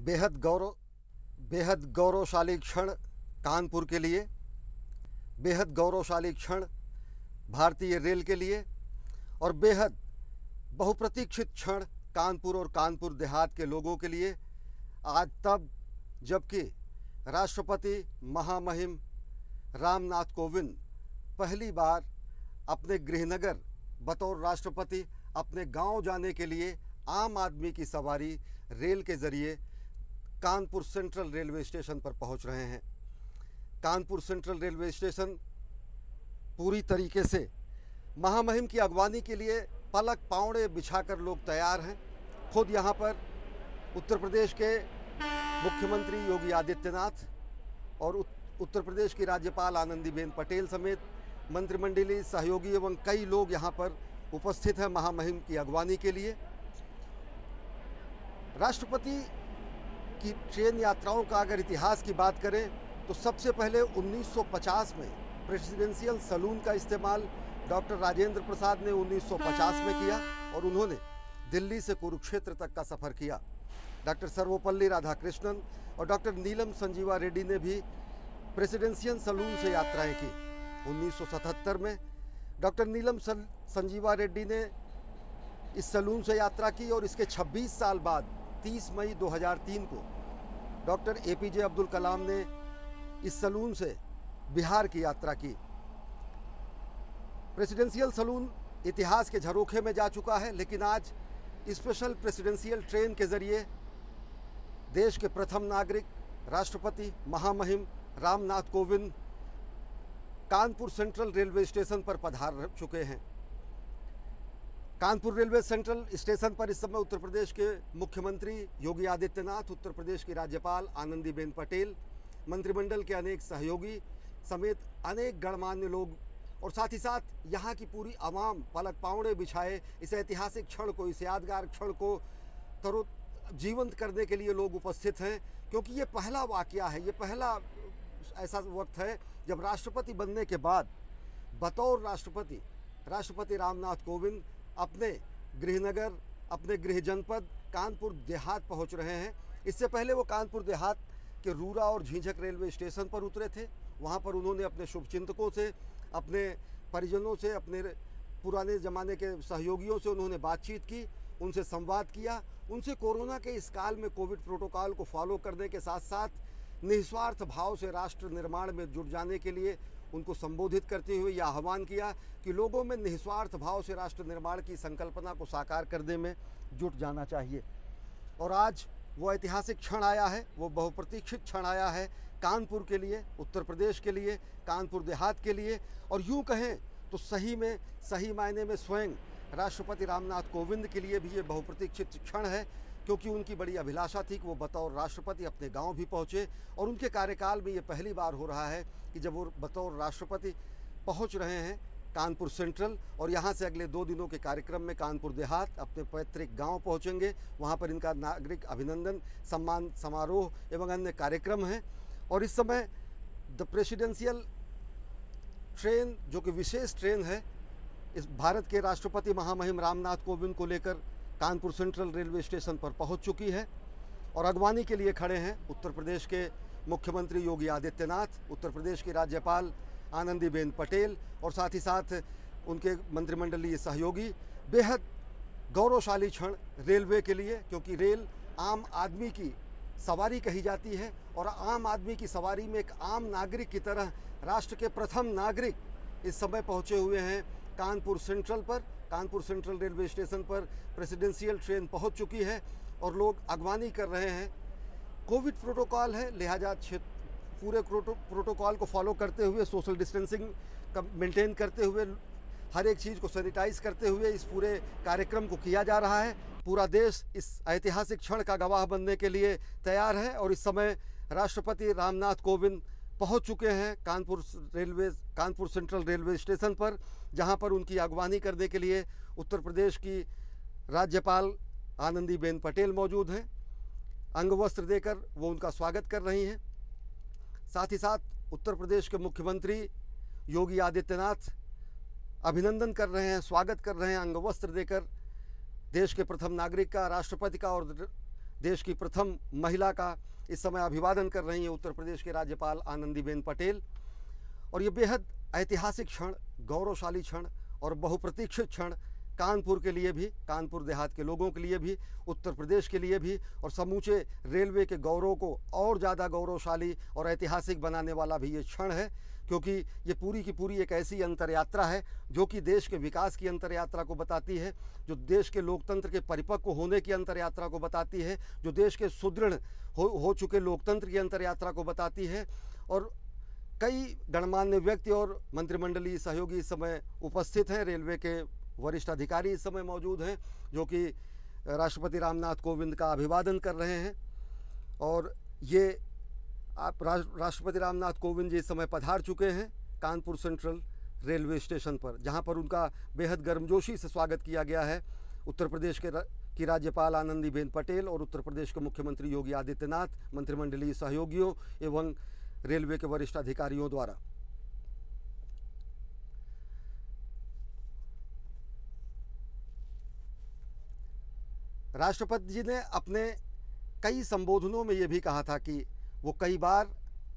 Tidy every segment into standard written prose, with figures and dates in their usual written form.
बेहद गौरवशाली क्षण कानपुर के लिए, बेहद गौरवशाली क्षण भारतीय रेल के लिए और बेहद बहुप्रतीक्षित क्षण कानपुर और कानपुर देहात के लोगों के लिए। आज तब जबकि राष्ट्रपति महामहिम रामनाथ कोविंद पहली बार अपने गृहनगर बतौर राष्ट्रपति अपने गांव जाने के लिए आम आदमी की सवारी रेल के ज़रिए कानपुर सेंट्रल रेलवे स्टेशन पर पहुंच रहे हैं। कानपुर सेंट्रल रेलवे स्टेशन पूरी तरीके से महामहिम की अगवानी के लिए पलक पावड़े बिछाकर लोग तैयार हैं। खुद यहां पर उत्तर प्रदेश के मुख्यमंत्री योगी आदित्यनाथ और उत्तर प्रदेश की राज्यपाल आनंदीबेन पटेल समेत मंत्रिमंडलीय सहयोगी एवं कई लोग यहां पर उपस्थित हैं महामहिम की अगवानी के लिए। राष्ट्रपति की ट्रेन यात्राओं का अगर इतिहास की बात करें तो सबसे पहले 1950 में प्रेसिडेंशियल सलून का इस्तेमाल डॉक्टर राजेंद्र प्रसाद ने 1950 में किया और उन्होंने दिल्ली से कुरुक्षेत्र तक का सफ़र किया। डॉक्टर सर्वपल्ली राधाकृष्णन और डॉक्टर नीलम संजीवा रेड्डी ने भी प्रेसिडेंशियल सलून से यात्राएं की। 1977 में डॉक्टर नीलम संजीवा रेड्डी ने इस सलून से यात्रा की और इसके 26 साल बाद 30 मई 2003 को डॉक्टर APJ अब्दुल कलाम ने इस सलून से बिहार की यात्रा की। प्रेसिडेंशियल सलून इतिहास के झरोखे में जा चुका है, लेकिन आज स्पेशल प्रेसिडेंशियल ट्रेन के ज़रिए देश के प्रथम नागरिक राष्ट्रपति महामहिम Ramnath Kovind Kanpur central railway station पर पधार चुके हैं। कानपुर रेलवे सेंट्रल स्टेशन पर इस समय उत्तर प्रदेश के मुख्यमंत्री योगी आदित्यनाथ, उत्तर प्रदेश की राज्यपाल आनंदीबेन पटेल, मंत्रिमंडल के अनेक सहयोगी समेत अनेक गणमान्य लोग और साथ ही साथ यहाँ की पूरी आवाम पलक पावड़े बिछाए इस ऐतिहासिक क्षण को, इस यादगार क्षण को जीवंत करने के लिए लोग उपस्थित हैं। क्योंकि ये पहला वाकया है, ये पहला ऐसा वक्त है जब राष्ट्रपति बनने के बाद बतौर राष्ट्रपति रामनाथ कोविंद अपने गृहनगर, अपने गृह जनपद कानपुर देहात पहुंच रहे हैं। इससे पहले वो कानपुर देहात के रूरा और झींझक रेलवे स्टेशन पर उतरे थे। वहां पर उन्होंने अपने शुभचिंतकों से, अपने परिजनों से, अपने पुराने ज़माने के सहयोगियों से उन्होंने बातचीत की, उनसे संवाद किया, उनसे कोरोना के इस काल में कोविड प्रोटोकॉल को फॉलो करने के साथ साथ निस्वार्थ भाव से राष्ट्र निर्माण में जुट जाने के लिए उनको संबोधित करते हुए यह आह्वान किया कि लोगों में निस्वार्थ भाव से राष्ट्र निर्माण की संकल्पना को साकार करने में जुट जाना चाहिए। और आज वो ऐतिहासिक क्षण आया है, वो बहुप्रतीक्षित क्षण आया है कानपुर के लिए, उत्तर प्रदेश के लिए, कानपुर देहात के लिए। और यूँ कहें तो सही मायने में स्वयं राष्ट्रपति रामनाथ कोविंद के लिए भी ये बहुप्रतीक्षित क्षण है, क्योंकि उनकी बड़ी अभिलाषा थी कि वो बतौर राष्ट्रपति अपने गांव भी पहुँचे। और उनके कार्यकाल में ये पहली बार हो रहा है कि जब वो बतौर राष्ट्रपति पहुँच रहे हैं कानपुर सेंट्रल, और यहाँ से अगले 2 दिनों के कार्यक्रम में कानपुर देहात अपने पैतृक गांव पहुँचेंगे। वहाँ पर इनका नागरिक अभिनंदन, सम्मान समारोह एवं अन्य कार्यक्रम हैं। और इस समय द प्रेसिडेंशियल ट्रेन, जो कि विशेष ट्रेन है, इस भारत के राष्ट्रपति महामहिम रामनाथ कोविंद को लेकर कानपुर सेंट्रल रेलवे स्टेशन पर पहुंच चुकी है और अगवानी के लिए खड़े हैं उत्तर प्रदेश के मुख्यमंत्री योगी आदित्यनाथ, उत्तर प्रदेश की राज्यपाल आनंदीबेन पटेल और साथ ही साथ उनके मंत्रिमंडलीय सहयोगी। बेहद गौरवशाली क्षण रेलवे के लिए, क्योंकि रेल आम आदमी की सवारी कही जाती है और आम आदमी की सवारी में एक आम नागरिक की तरह राष्ट्र के प्रथम नागरिक इस समय पहुंचे हुए हैं कानपुर सेंट्रल पर। कानपुर सेंट्रल रेलवे स्टेशन पर प्रेसिडेंशियल ट्रेन पहुंच चुकी है और लोग अगवानी कर रहे हैं। कोविड प्रोटोकॉल है, लिहाजा पूरे प्रोटोकॉल को फॉलो करते हुए, सोशल डिस्टेंसिंग का मेंटेन करते हुए, हर एक चीज़ को सैनिटाइज करते हुए इस पूरे कार्यक्रम को किया जा रहा है। पूरा देश इस ऐतिहासिक क्षण का गवाह बनने के लिए तैयार है और इस समय राष्ट्रपति रामनाथ कोविंद पहुंच चुके हैं कानपुर सेंट्रल रेलवे स्टेशन पर, जहां पर उनकी अगवानी करने के लिए उत्तर प्रदेश की राज्यपाल आनंदीबेन पटेल मौजूद हैं। अंगवस्त्र देकर वो उनका स्वागत कर रही हैं। साथ ही साथ उत्तर प्रदेश के मुख्यमंत्री योगी आदित्यनाथ अभिनंदन कर रहे हैं, स्वागत कर रहे हैं अंगवस्त्र देकर देश के प्रथम नागरिक का, राष्ट्रपति का और देश की प्रथम महिला का इस समय अभिवादन कर रही हैं उत्तर प्रदेश के राज्यपाल आनंदीबेन पटेल। और ये बेहद ऐतिहासिक क्षण, गौरवशाली क्षण और बहुप्रतीक्षित क्षण कानपुर के लिए भी, कानपुर देहात के लोगों के लिए भी, उत्तर प्रदेश के लिए भी और समूचे रेलवे के गौरव को और ज़्यादा गौरवशाली और ऐतिहासिक बनाने वाला भी ये क्षण है, क्योंकि ये पूरी की पूरी एक ऐसी अंतर यात्रा है जो कि देश के विकास की अंतर यात्रा को बताती है, जो देश के लोकतंत्र के परिपक्व होने की अंतर यात्रा को बताती है, जो देश के सुदृढ़ हो चुके लोकतंत्र की अंतर यात्रा को बताती है। और कई गणमान्य व्यक्ति और मंत्रिमंडलीय सहयोगी इस समय उपस्थित हैं, रेलवे के वरिष्ठ अधिकारी इस समय मौजूद हैं जो कि राष्ट्रपति रामनाथ कोविंद का अभिवादन कर रहे हैं। और ये राष्ट्रपति रामनाथ कोविंद जी इस समय पधार चुके हैं कानपुर सेंट्रल रेलवे स्टेशन पर, जहां पर उनका बेहद गर्मजोशी से स्वागत किया गया है उत्तर प्रदेश की राज्यपाल आनंदीबेन पटेल और उत्तर प्रदेश के मुख्यमंत्री योगी आदित्यनाथ, मंत्रिमंडलीय सहयोगियों एवं रेलवे के वरिष्ठ अधिकारियों द्वारा। राष्ट्रपति जी ने अपने कई संबोधनों में ये भी कहा था कि वो कई बार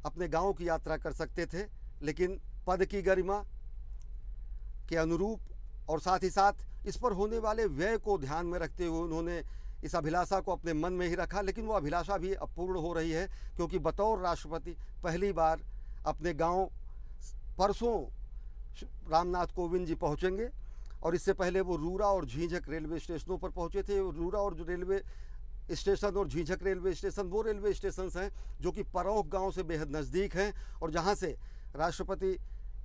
अपने गांव की यात्रा कर सकते थे, लेकिन पद की गरिमा के अनुरूप और साथ ही साथ इस पर होने वाले व्यय को ध्यान में रखते हुए उन्होंने इस अभिलाषा को अपने मन में ही रखा। लेकिन वो अभिलाषा भी अपूर्ण हो रही है, क्योंकि बतौर राष्ट्रपति पहली बार अपने गांव परसों रामनाथ कोविंद जी पहुंचेंगे। और इससे पहले वो रूरा और झींझक रेलवे स्टेशनों पर पहुंचे थे। रूरा और जो रेलवे स्टेशन और झींझक रेलवे स्टेशन वो रेलवे स्टेशन हैं जो कि परौख गांव से बेहद नज़दीक हैं और जहां से राष्ट्रपति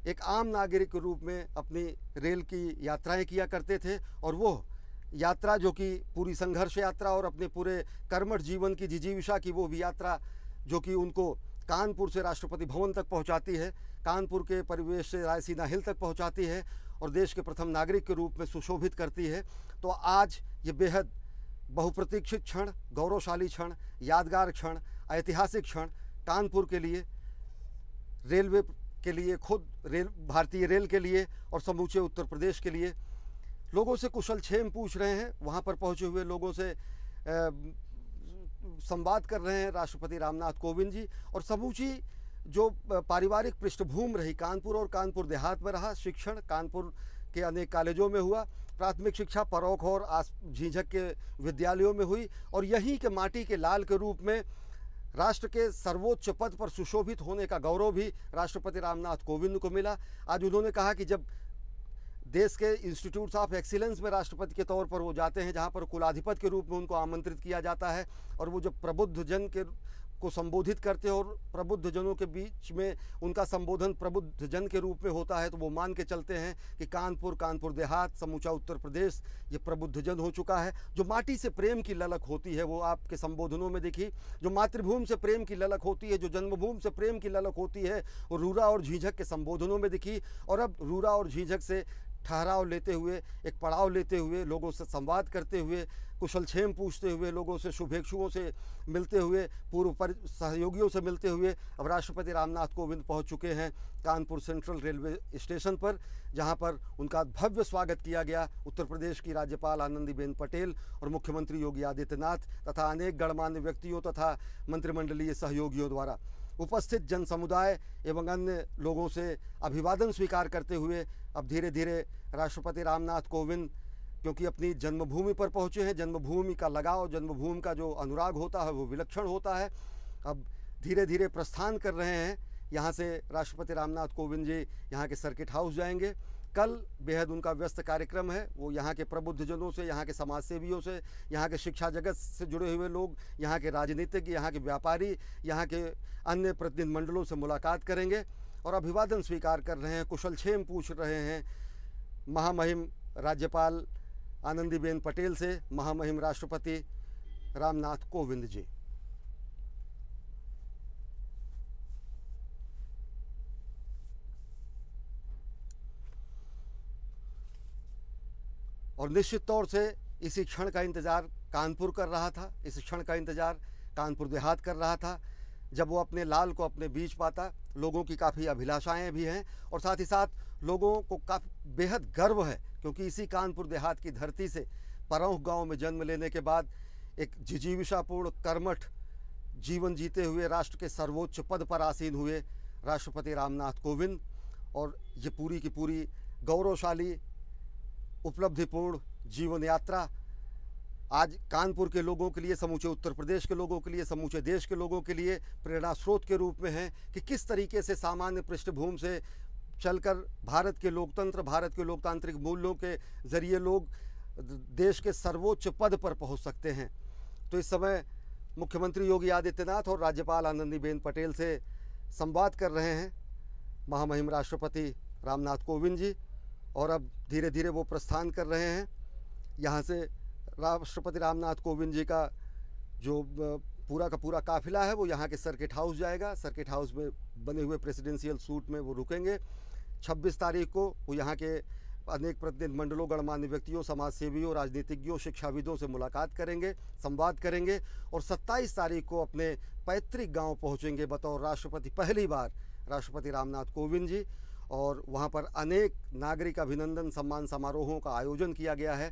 एक आम नागरिक के रूप में अपनी रेल की यात्राएं किया करते थे। और वो यात्रा जो कि पूरी संघर्ष यात्रा और अपने पूरे कर्मठ जीवन की जिजीविषा की वो भी यात्रा जो कि उनको कानपुर से राष्ट्रपति भवन तक पहुंचाती है, कानपुर के परिवेश से रायसीना हिल तक पहुंचाती है और देश के प्रथम नागरिक के रूप में सुशोभित करती है। तो आज ये बेहद बहुप्रतीक्षित क्षण, गौरवशाली क्षण, यादगार क्षण, ऐतिहासिक क्षण कानपुर के लिए, रेलवे के लिए, खुद भारतीय रेल के लिए और समूचे उत्तर प्रदेश के लिए। लोगों से कुशल क्षेम पूछ रहे हैं, वहाँ पर पहुँचे हुए लोगों से संवाद कर रहे हैं राष्ट्रपति रामनाथ कोविंद जी। और समूची जो पारिवारिक पृष्ठभूमि रही कानपुर और कानपुर देहात में रहा, शिक्षण कानपुर के अनेक कॉलेजों में हुआ, प्राथमिक शिक्षा परौख और झींझक के विद्यालयों में हुई और यहीं के माटी के लाल के रूप में राष्ट्र के सर्वोच्च पद पर सुशोभित होने का गौरव भी राष्ट्रपति रामनाथ कोविंद को मिला। आज उन्होंने कहा कि जब देश के इंस्टीट्यूट्स ऑफ एक्सीलेंस में राष्ट्रपति के तौर पर वो जाते हैं, जहाँ पर कुलाधिपति के रूप में उनको आमंत्रित किया जाता है और वो जब प्रबुद्ध जन को संबोधित करते हैं और प्रबुद्ध जनों के बीच में उनका संबोधन प्रबुद्ध जन के रूप में होता है, तो वो मान के चलते हैं कि कानपुर देहात, समूचा उत्तर प्रदेश ये प्रबुद्ध जन हो चुका है। जो माटी से प्रेम की ललक होती है वो आपके संबोधनों में दिखी, जो मातृभूमि से प्रेम की ललक होती है, जो जन्मभूमि से प्रेम की ललक होती है, वो रूरा और झींझक के संबोधनों में दिखी। और अब रूरा और झींझक से ठहराव लेते हुए, एक पड़ाव लेते हुए, लोगों से संवाद करते हुए, कुशलक्षेम पूछते हुए, लोगों से, शुभेच्छुओं से मिलते हुए, पूर्व सहयोगियों से मिलते हुए अब राष्ट्रपति रामनाथ कोविंद पहुंच चुके हैं कानपुर सेंट्रल रेलवे स्टेशन पर, जहां पर उनका भव्य स्वागत किया गया उत्तर प्रदेश की राज्यपाल आनंदीबेन पटेल और मुख्यमंत्री योगी आदित्यनाथ तथा अनेक गणमान्य व्यक्तियों तथा मंत्रिमंडलीय सहयोगियों द्वारा। उपस्थित जन समुदाय एवं अन्य लोगों से अभिवादन स्वीकार करते हुए अब धीरे धीरे राष्ट्रपति रामनाथ कोविंद, क्योंकि अपनी जन्मभूमि पर पहुँचे हैं, जन्मभूमि का लगाव, जन्मभूमि का जो अनुराग होता है वो विलक्षण होता है, अब धीरे धीरे प्रस्थान कर रहे हैं। यहाँ से राष्ट्रपति रामनाथ कोविंद जी यहाँ के सर्किट हाउस जाएंगे। कल बेहद उनका व्यस्त कार्यक्रम है, वो यहाँ के प्रबुद्धजनों से, यहाँ के समाज सेवियों से, यहाँ के शिक्षा जगत से जुड़े हुए लोग, यहाँ के राजनीतिज्ञ, यहाँ के व्यापारी, यहाँ के अन्य प्रतिनिधिमंडलों से मुलाकात करेंगे और अभिवादन स्वीकार कर रहे हैं, कुशलक्षेम पूछ रहे हैं महामहिम राज्यपाल आनंदीबेन पटेल से, महामहिम राष्ट्रपति रामनाथ कोविंद जी। और निश्चित तौर से इसी क्षण का इंतज़ार कानपुर कर रहा था, इस क्षण का इंतज़ार कानपुर देहात कर रहा था, जब वो अपने लाल को अपने बीच पाता। लोगों की काफ़ी अभिलाषाएं भी हैं और साथ ही साथ लोगों को काफ़ी बेहद गर्व है, क्योंकि इसी कानपुर देहात की धरती से परौख गांव में जन्म लेने के बाद एक जिजीविषापूर्ण कर्मठ जीवन जीते हुए राष्ट्र के सर्वोच्च पद पर आसीन हुए राष्ट्रपति रामनाथ कोविंद, और ये पूरी की पूरी गौरवशाली उपलब्धिपूर्ण जीवन यात्रा आज कानपुर के लोगों के लिए, समूचे उत्तर प्रदेश के लोगों के लिए, समूचे देश के लोगों के लिए प्रेरणा स्रोत के रूप में है कि किस तरीके से सामान्य पृष्ठभूमि से चलकर भारत के लोकतंत्र, भारत के लोकतांत्रिक मूल्यों के जरिए लोग देश के सर्वोच्च पद पर पहुंच सकते हैं। तो इस समय मुख्यमंत्री योगी आदित्यनाथ और राज्यपाल आनंदीबेन पटेल से संवाद कर रहे हैं महामहिम राष्ट्रपति रामनाथ कोविंद जी, और अब धीरे धीरे वो प्रस्थान कर रहे हैं। यहाँ से राष्ट्रपति रामनाथ कोविंद जी का जो पूरा का पूरा काफिला है वो यहाँ के सर्किट हाउस जाएगा। सर्किट हाउस में बने हुए प्रेसिडेंशियल सूट में वो रुकेंगे। 26 तारीख को वो यहाँ के अनेक प्रतिनिधि मंडलों, गणमान्य व्यक्तियों, समाजसेवियों, राजनीतिज्ञों, शिक्षाविदों से मुलाकात करेंगे, संवाद करेंगे, और 27 तारीख को अपने पैतृक गांव पहुंचेंगे बतौर राष्ट्रपति, पहली बार राष्ट्रपति रामनाथ कोविंद जी। और वहां पर अनेक नागरिक अभिनंदन सम्मान समारोहों का आयोजन किया गया है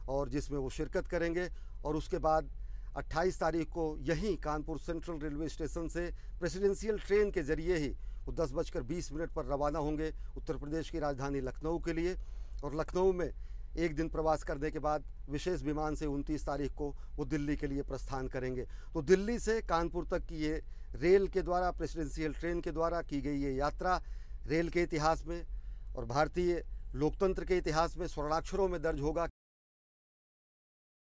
और जिसमें वो शिरकत करेंगे। और उसके बाद 28 तारीख को यहीं कानपुर सेंट्रल रेलवे स्टेशन से प्रेसिडेंशियल ट्रेन के जरिए ही वो 10:20 पर रवाना होंगे उत्तर प्रदेश की राजधानी लखनऊ के लिए। और लखनऊ में एक दिन प्रवास करने के बाद विशेष विमान से 29 तारीख को वो दिल्ली के लिए प्रस्थान करेंगे। तो दिल्ली से कानपुर तक की ये रेल के द्वारा, प्रेसिडेंशियल ट्रेन के द्वारा की गई ये यात्रा रेल के इतिहास में और भारतीय लोकतंत्र के इतिहास में स्वर्णाक्षरों में दर्ज होगा